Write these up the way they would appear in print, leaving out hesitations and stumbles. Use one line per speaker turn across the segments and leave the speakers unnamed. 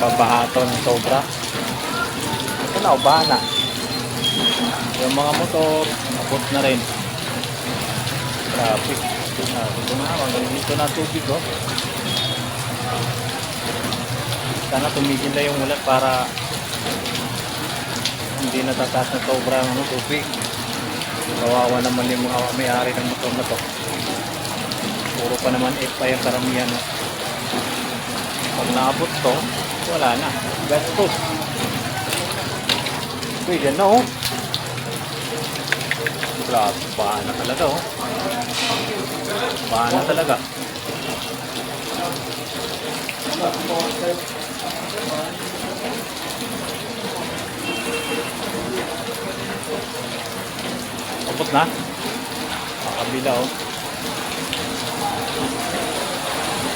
Pabahato ng sobra. Ito na, ubahan na. Yung mga motor, abot na rin. Traffic. Ito na, hanggang dito na tubig, oh. Sana tumigil na yung ulan para hindi natataas na sobra ng tubig. Kawawa naman yung mga may-ari ng motor na to. Puro pa naman 8 pa yung karamihan, oh. Pag naabot to, wala na. Gastos. Uy, dyan na, oh. Grabe, bahan na talaga, oh. Bahan na talaga. Abot na. Makabila, oh.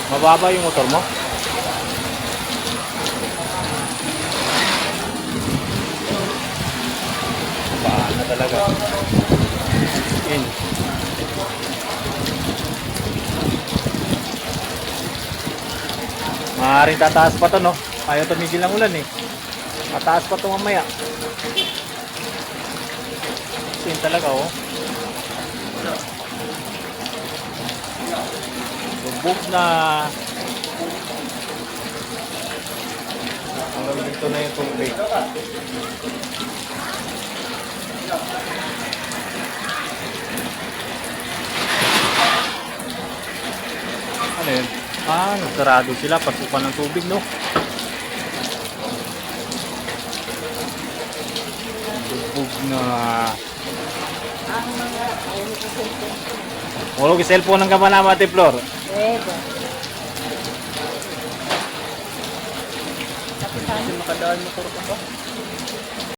Mababa yung motor mo? Bahan na talaga. In. Maaaring tataas pa to, no? Ayaw tumigil ng ulan, eh. Tataas pa to mamaya. In talaga, oh. Lubog na. Hanggang dito na yung tubig. Ano yun? Nasarado sila. Pasukan ng tubig, no? Lubog na. Hulog yung cellphone ng kamana, Ate Flor.
Pwede. Tapos saan yung makadaan motor ko ba?